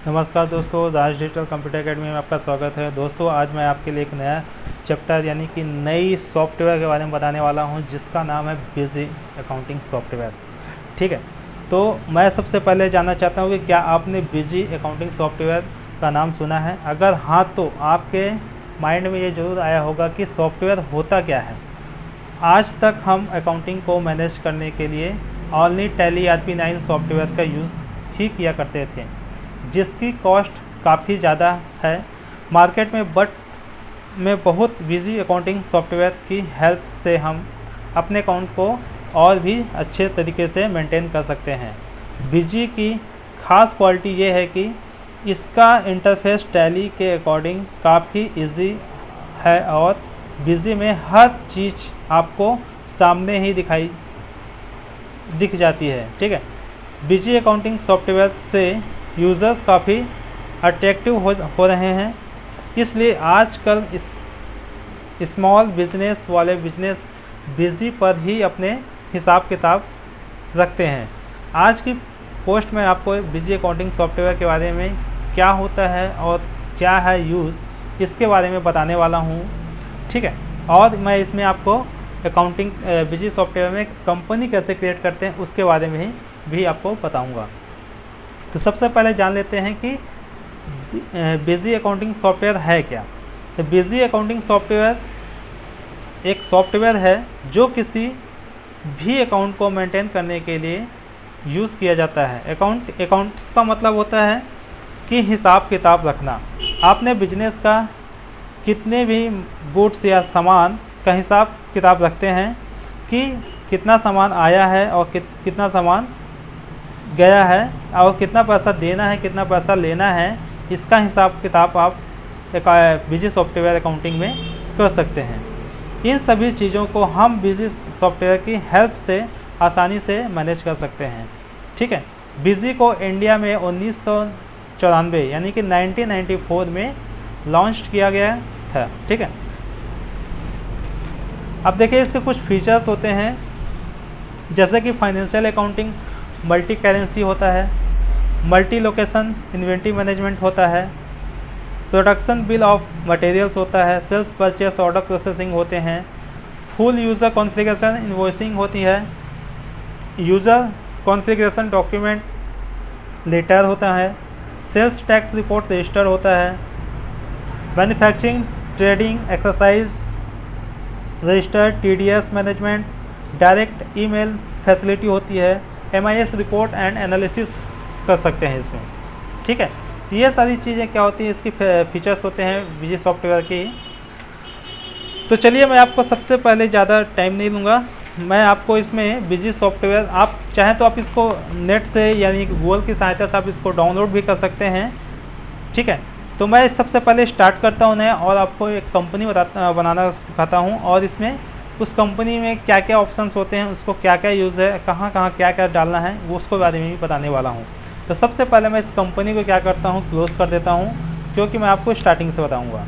नमस्कार दोस्तों, राज digital computer academy में आपका स्वागत है। दोस्तों आज मैं आपके लिए एक नया चैप्टर यानी कि नई सॉफ्टवेयर के बारे में बताने वाला हूं, जिसका नाम है बिजी अकाउंटिंग सॉफ्टवेयर। ठीक है, तो मैं सबसे पहले जानना चाहता हूं कि क्या आपने बिजी अकाउंटिंग सॉफ्टवेयर का नाम सुना है। अगर हाँ तो आपके माइंड में ये ज़रूर आया होगा कि सॉफ्टवेयर होता क्या है। आज तक हम अकाउंटिंग को मैनेज करने के लिए ओनली टैली RP9 सॉफ्टवेयर का यूज़ ही किया करते थे, जिसकी कॉस्ट काफ़ी ज़्यादा है मार्केट में। बट में बहुत बिजी अकाउंटिंग सॉफ्टवेयर की हेल्प से हम अपने अकाउंट को और भी अच्छे तरीके से मेंटेन कर सकते हैं। बिजी की खास क्वालिटी ये है कि इसका इंटरफेस टैली के अकॉर्डिंग काफ़ी इजी है और बिजी में हर चीज़ आपको सामने ही दिख जाती है। ठीक है, बिजी अकाउंटिंग सॉफ्टवेयर से यूज़र्स काफ़ी अट्रैक्टिव हो रहे हैं, इसलिए आजकल इस स्मॉल बिजनेस वाले बिजनेस बिजी पर ही अपने हिसाब किताब रखते हैं। आज की पोस्ट में आपको बिजी अकाउंटिंग सॉफ्टवेयर के बारे में क्या होता है और क्या है यूज़, इसके बारे में बताने वाला हूँ। ठीक है, और मैं इसमें आपको अकाउंटिंग बिजी सॉफ्टवेयर में कंपनी कैसे क्रिएट करते हैं उसके बारे में भी आपको बताऊँगा। तो सबसे पहले जान लेते हैं कि बिजी अकाउंटिंग सॉफ्टवेयर है क्या। तो बिजी अकाउंटिंग सॉफ्टवेयर एक सॉफ्टवेयर है जो किसी भी अकाउंट को मेंटेन करने के लिए यूज़ किया जाता है। अकाउंट्स का मतलब होता है कि हिसाब किताब रखना। आपने बिजनेस का कितने भी गुड्स या सामान का हिसाब किताब रखते हैं कि कितना सामान आया है और कितना सामान गया है और कितना पैसा देना है, कितना पैसा लेना है, इसका हिसाब किताब आप एक बिजी सॉफ्टवेयर अकाउंटिंग में कर सकते हैं। इन सभी चीज़ों को हम बिजी सॉफ्टवेयर की हेल्प से आसानी से मैनेज कर सकते हैं। ठीक है, बिजी को इंडिया में 1994 यानी कि 1994 में लॉन्च किया गया था। ठीक है, अब देखिए इसके कुछ फीचर्स होते हैं, जैसे कि फाइनेंशियल अकाउंटिंग मल्टी करेंसी होता है, मल्टी लोकेशन इन्वेंट्री मैनेजमेंट होता है, प्रोडक्शन बिल ऑफ मटेरियल्स होता है, सेल्स परचेस ऑर्डर प्रोसेसिंग होते हैं, फुल यूज़र कॉन्फ़िगरेशन इनवॉइसिंग होती है, यूज़र कॉन्फ़िगरेशन डॉक्यूमेंट लेटर होता है, सेल्स टैक्स रिपोर्ट रजिस्टर होता है, manufacturing trading exercise register TDS management, direct email facility होती है, MIS रिपोर्ट एंड एनालिसिस कर सकते हैं इसमें। ठीक है, ये सारी चीज़ें क्या होती हैं, इसकी फीचर्स होते हैं बिजी सॉफ्टवेयर की। तो चलिए मैं आपको सबसे पहले ज़्यादा टाइम नहीं लूँगा, मैं आपको इसमें बिजी सॉफ्टवेयर आप चाहें तो आप इसको नेट से यानी गूगल की सहायता से आप इसको डाउनलोड भी कर सकते हैं। ठीक है, तो मैं सबसे पहले स्टार्ट करता हूँ नया और आपको एक कंपनी बनाना सिखाता हूँ, और इसमें उस कंपनी में क्या क्या ऑप्शंस होते हैं, उसको क्या क्या यूज़ है, कहाँ कहाँ क्या क्या डालना है, वो उसको बारे में भी बताने वाला हूँ। तो सबसे पहले मैं इस कंपनी को क्या करता हूँ, क्लोज़ कर देता हूँ, क्योंकि मैं आपको स्टार्टिंग से बताऊँगा।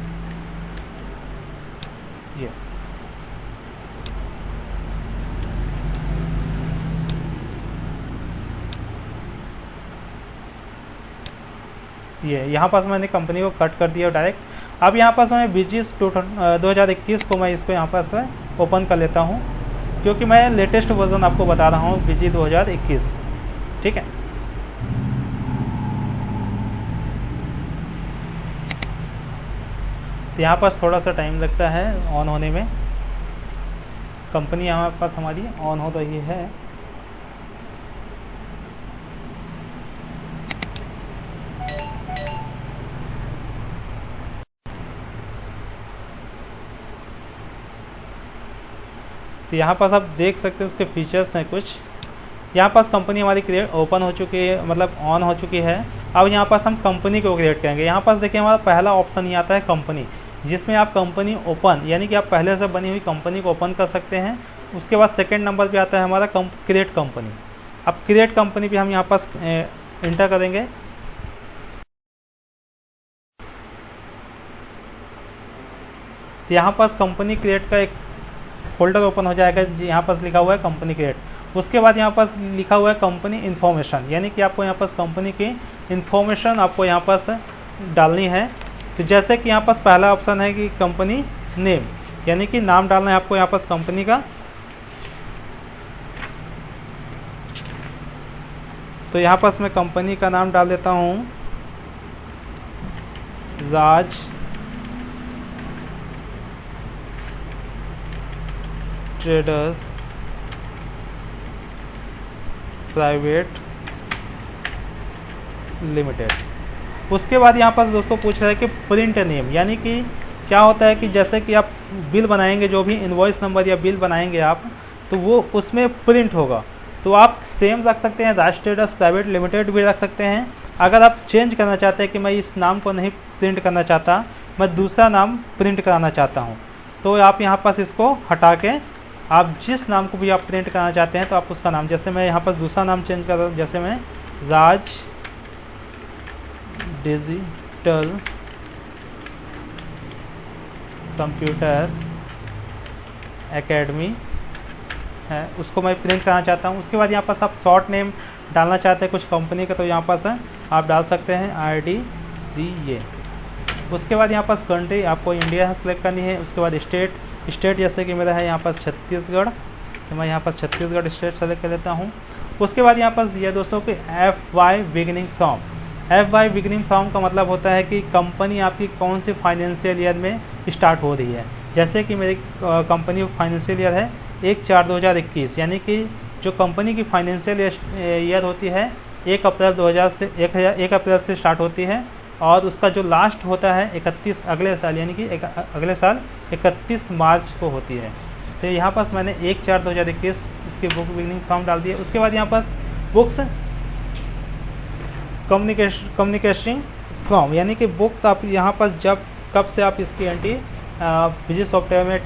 ये यहाँ पास मैंने कंपनी को कट कर दिया डायरेक्ट। अब यहाँ पास मैं बिजी 2021 को मैं इसको यहाँ पास मैं ओपन कर लेता हूँ, क्योंकि मैं लेटेस्ट वर्जन आपको बता रहा हूँ बिजी 2021। ठीक है, तो यहाँ पास थोड़ा सा टाइम लगता है ऑन होने में। कंपनी यहाँ पास हमारी ऑन हो रही है। तो यहाँ पास आप देख सकते हो उसके फीचर्स हैं कुछ। यहाँ पास कंपनी हमारी क्रिएट ओपन हो चुकी है, मतलब ऑन हो चुकी है। अब यहाँ पास हम कंपनी को क्रिएट करेंगे। यहाँ पास देखिए हमारा पहला ऑप्शन ये आता है कंपनी, जिसमें आप कंपनी ओपन यानी कि आप पहले से बनी हुई कंपनी को ओपन कर सकते हैं। उसके बाद सेकेंड नंबर पे आता है हमारा क्रिएट कंपनी। अब क्रिएट कंपनी भी हम यहाँ पास इंटर करेंगे। यहाँ पास कंपनी क्रिएट का एक फोल्डर ओपन हो जाएगा, यहाँ पास लिखा हुआ है कंपनी क्रिएट। उसके बाद यहाँ पास लिखा हुआ है कंपनी इन्फॉर्मेशन, यानी कि आपको यहाँ पास कंपनी की इन्फॉर्मेशन आपको यहाँ पास डालनी है। तो जैसे कि यहाँ पास पहला ऑप्शन है कि कंपनी नेम, यानी कि नाम डालना है आपको यहाँ पास कंपनी का। तो यहाँ पास मैं कंपनी का नाम डाल देता हूँ राज ट्रेडर्स प्राइवेट लिमिटेड। उसके बाद यहाँ पास दोस्तों पूछ रहा है कि प्रिंट नेम, यानी कि क्या होता है कि जैसे कि आप बिल बनाएंगे, जो भी इनवॉइस नंबर या बिल बनाएंगे आप, तो वो उसमें प्रिंट होगा। तो आप सेम रख सकते हैं, राज ट्रेडर्स प्राइवेट लिमिटेड भी रख सकते हैं। अगर आप चेंज करना चाहते हैं कि मैं इस नाम को नहीं प्रिंट करना चाहता, मैं दूसरा नाम प्रिंट कराना चाहता हूँ, तो आप यहाँ पास इसको हटा के आप जिस नाम को भी आप प्रिंट कराना चाहते हैं तो आप उसका नाम, जैसे मैं यहाँ पास दूसरा नाम चेंज कर रहा हूँ, जैसे मैं राज डिजिटल कंप्यूटर एकेडमी है, उसको मैं प्रिंट करना चाहता हूँ। उसके बाद यहाँ पास आप शॉर्ट नेम डालना चाहते हैं कुछ कंपनी का, तो यहाँ पास है आप डाल सकते हैं RDCA। उसके बाद यहाँ पास कंट्री आपको इंडिया सेलेक्ट करनी है। उसके बाद स्टेट जैसे कि मेरा है यहाँ पास छत्तीसगढ़, तो मैं यहाँ पास छत्तीसगढ़ स्टेट सेलेक्ट कर लेता हूँ। उसके बाद यहाँ पास दिया दोस्तों कि FY beginning from. FY beginning from का मतलब होता है कि कंपनी आपकी कौन से फाइनेंशियल ईयर में स्टार्ट हो रही है। जैसे कि मेरी कंपनी फाइनेंशियल ईयर है 1/4/2021, यानी कि जो कंपनी की फाइनेंशियल ईयर होती है 1 अप्रैल से स्टार्ट होती है, और उसका जो लास्ट होता है 31 अगले साल, यानी कि अगले साल 31 मार्च को होती है। तो यहाँ पास मैंने 1/4/2021 इसकी बुक बिगिनिंग फ्रॉम डाल दी है। उसके बाद यहाँ पास बुक्स कम्युनिकेशन फ्रॉम, यानी कि बुक्स आप यहाँ पास कब से आप इसकी एंट्री बिजी सॉफ्टवेयर में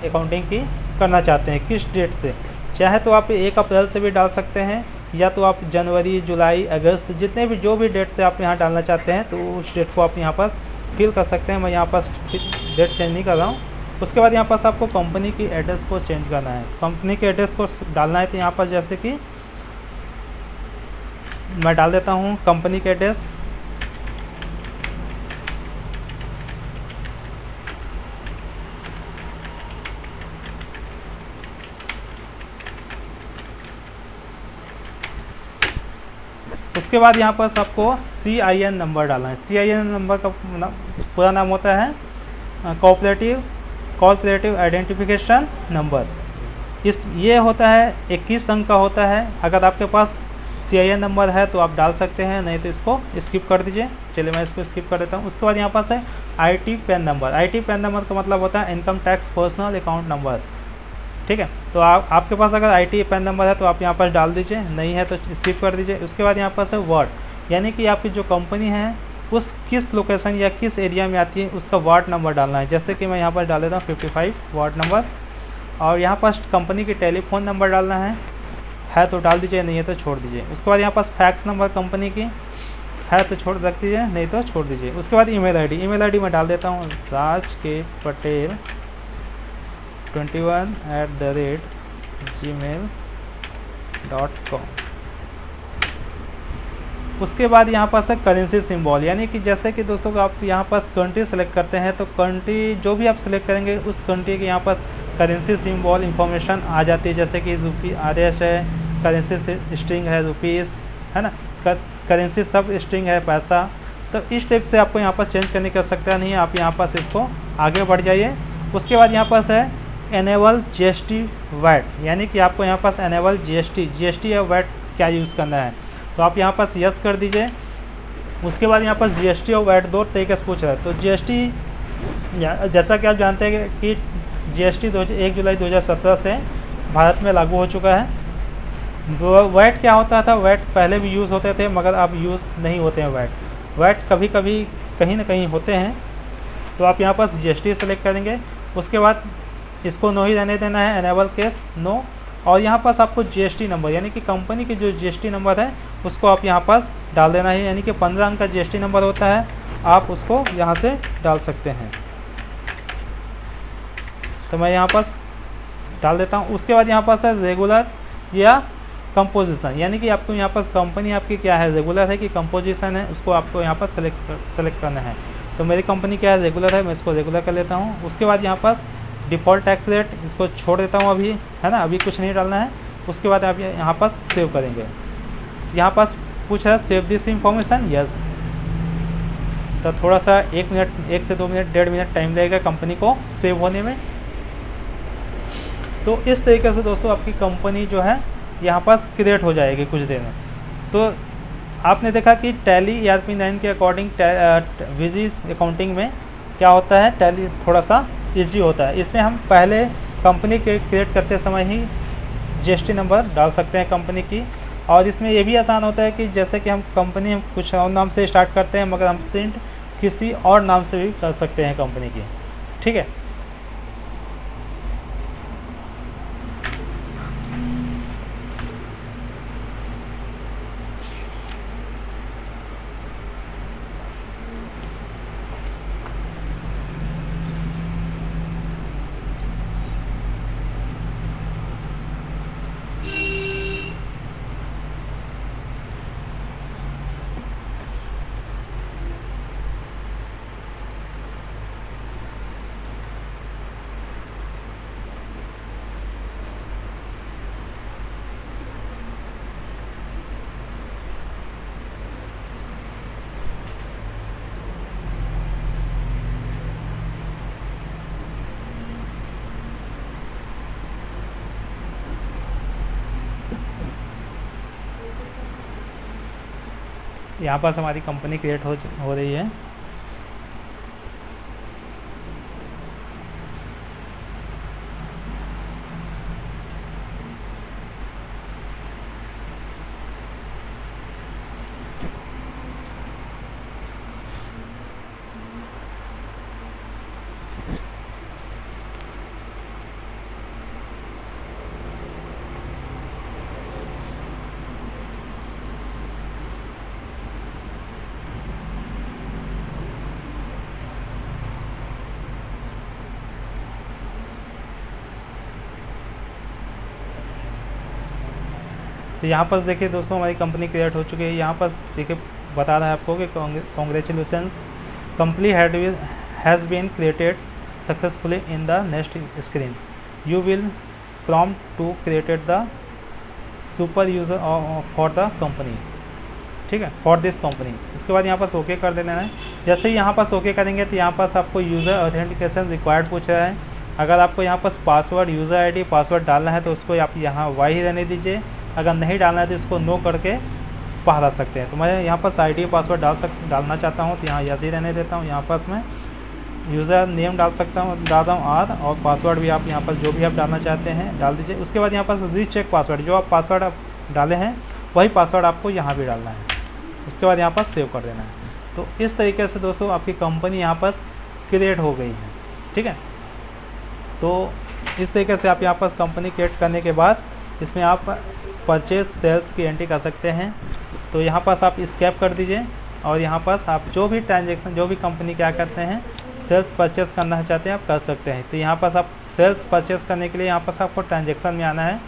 अकाउंटिंग की करना चाहते हैं, किस डेट से। चाहे तो आप 1 अप्रैल से भी डाल सकते हैं, या तो आप जनवरी, जुलाई, अगस्त, जितने भी जो भी डेट से आप यहाँ डालना चाहते हैं तो उस डेट को आप यहाँ पास फिल कर सकते हैं। मैं यहाँ पास डेट चेंज नहीं कर रहा हूँ। उसके बाद यहाँ पास आपको कंपनी की एड्रेस को चेंज करना है, कंपनी के एड्रेस को डालना है। तो यहाँ पर जैसे कि मैं डाल देता हूँ कंपनी के एड्रेस, उसके बाद यहाँ पर आपको CIN नंबर डालना है। CIN नंबर का पूरा नाम होता है कॉर्पोरेटिव आइडेंटिफिकेशन नंबर। ये होता है 21 अंक का होता है। अगर आपके पास CIN नंबर है तो आप डाल सकते हैं, नहीं तो इसको स्किप कर दीजिए। चलिए मैं इसको स्किप कर देता हूँ। उसके बाद यहाँ पास है IT pan number. IT pan number का मतलब होता है income tax personal account number, ठीक है। तो आपके पास अगर IT पैन नंबर है तो आप यहाँ पर डाल दीजिए, नहीं है तो स्किप कर दीजिए। उसके बाद यहाँ पास है वार्ड, यानी कि आपकी जो कंपनी है उस किस लोकेशन या किस एरिया में आती है उसका वार्ड नंबर डालना है। जैसे कि मैं यहाँ पर डाल देता हूँ 55 वार्ड नंबर। और यहाँ पास कंपनी की टेलीफोन नंबर डालना है तो डाल दीजिए, नहीं है तो छोड़ दीजिए। उसके बाद यहाँ पास फैक्स नंबर कंपनी की है तो छोड़ रख दीजिए, नहीं तो छोड़ दीजिए। उसके बाद ईमेल आईडी मैं डाल देता हूँ rajkpatel 21@gmail.com। उसके बाद यहाँ पास है करेंसी सिंबल, यानी कि जैसे कि दोस्तों आप यहाँ पास कंट्री सेलेक्ट करते हैं तो कंट्री जो भी आप सेलेक्ट करेंगे उस कंट्री के यहाँ पास करेंसी सिंबल इंफॉर्मेशन आ जाती है। जैसे कि रुपी RS है, करेंसी स्ट्रिंग है रुपीस, है ना, करेंसी सब स्ट्रिंग है पैसा। तो इस टाइप से आपको यहाँ पास चेंज करने की आवश्यकता नहीं है, आप यहाँ पास इसको आगे बढ़ जाइए। उसके बाद यहाँ पास है एनेबल GST वैट, यानी कि आपको यहाँ पास एनेबल GST या वैट क्या यूज़ करना है, तो आप यहाँ पास यस कर दीजिए। उसके बाद यहाँ पास GST और वैट दो तरीके से पूछ रहा है। तो GST जैसा कि आप जानते हैं कि GST 1 जुलाई 2017 से भारत में लागू हो चुका है। वैट क्या होता था, वैट पहले भी यूज़ होते थे मगर अब यूज़ नहीं होते हैं। वैट कभी कभी कहीं ना कहीं होते हैं। तो आप यहाँ पास GST सेलेक्ट करेंगे। उसके बाद इसको नो ही रहने देना है, एनेबल केस नो। और यहाँ पास आपको GST नंबर, यानी कि कंपनी की जो GST नंबर है उसको आप यहाँ पास डाल देना है, यानी कि 15 अंक का GST नंबर होता है, आप उसको यहाँ से डाल सकते हैं। तो मैं यहाँ पास डाल देता हूँ। उसके बाद यहाँ पास है रेगुलर या कंपोजिशन, यानी कि आपको यहाँ पर कंपनी आपकी क्या है, रेगुलर है कि कंपोजिशन है, उसको आपको यहाँ पर सेलेक्ट करना है। तो मेरी कंपनी क्या है, रेगुलर है, मैं इसको रेगुलर कर लेता हूँ। उसके बाद यहाँ पर डिफ़ॉल्ट टैक्स रेट इसको छोड़ देता हूँ अभी, है ना, अभी कुछ नहीं डालना है। उसके बाद आप यहाँ पर सेव करेंगे। यहाँ पर पूछ रहा है सेव दिस इंफॉर्मेशन, यस। तो थोड़ा सा 1 मिनट, 1 से 2 मिनट, 1.5 मिनट टाइम लगेगा कंपनी को सेव होने में। तो इस तरीके से दोस्तों आपकी कंपनी जो है यहाँ पास क्रिएट हो जाएगी कुछ देर में। तो आपने देखा कि टैली ERP9 के अकॉर्डिंग विजी अकाउंटिंग में क्या होता है, टैली थोड़ा सा इजी होता है। इसमें हम पहले कंपनी के क्रिएट करते समय ही GST नंबर डाल सकते हैं कंपनी की, और इसमें ये भी आसान होता है कि जैसे कि हम कंपनी कुछ और नाम से स्टार्ट करते हैं, मगर हम प्रिंट किसी और नाम से भी कर सकते हैं कंपनी की, ठीक है। यहाँ पास हमारी कंपनी क्रिएट हो रही है। तो यहाँ पर देखिए दोस्तों हमारी कंपनी क्रिएट हो चुकी है। यहाँ पर देखिए बता रहा है आपको कि congratulations, company has been created successfully in the next screen you will prompt to created the super user for the company, ठीक है, फॉर दिस कंपनी। उसके बाद यहाँ पर ओके कर देना है। जैसे ही यहाँ पर ओके करेंगे तो यहाँ पर आपको यूज़र ऑथेंटिकेशन रिक्वायर्ड पूछ रहा है। अगर आपको यहाँ पर पासवर्ड, यूज़र आईडी, पासवर्ड डालना है तो उसको आप यहाँ वाई ही रहने दीजिए। अगर नहीं डालना है तो इसको नो करके पढ़ा सकते हैं। तो मैं यहाँ पर आईडी पासवर्ड डालना चाहता हूँ तो यहाँ यस ही रहने देता हूँ। यहाँ पर मैं यूज़र नेम डालता हूँ आर, और पासवर्ड भी आप यहाँ पर जो भी आप डालना चाहते हैं डाल दीजिए। उसके बाद यहाँ पर रीचेक पासवर्ड, जो आप पासवर्ड आप डाले हैं वही पासवर्ड आपको यहाँ भी डालना है। उसके बाद यहाँ पर सेव कर देना है। तो इस तरीके से दोस्तों आपकी कंपनी यहाँ पर क्रिएट हो गई है, ठीक है। तो इस तरीके से आप यहाँ पर कंपनी क्रिएट करने के बाद इसमें आप परचेज सेल्स की एंट्री कर सकते हैं। तो यहाँ पास आप स्कैप कर दीजिए, और यहाँ पास आप जो भी ट्रांजेक्शन, जो भी कंपनी क्या करते हैं, सेल्स परचेज करना चाहते हैं आप कर सकते हैं। तो यहाँ पास आप सेल्स परचेज करने के लिए यहाँ पास आपको ट्रांजेक्शन में आना है।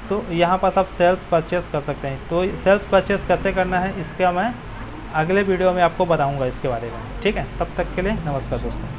तो यहाँ पास आप सेल्स परचेज कर सकते हैं। तो सेल्स परचेज कैसे करना है इसका मैं अगले वीडियो में आपको बताऊँगा इसके बारे में, ठीक है। तब तक के लिए नमस्कार दोस्तों।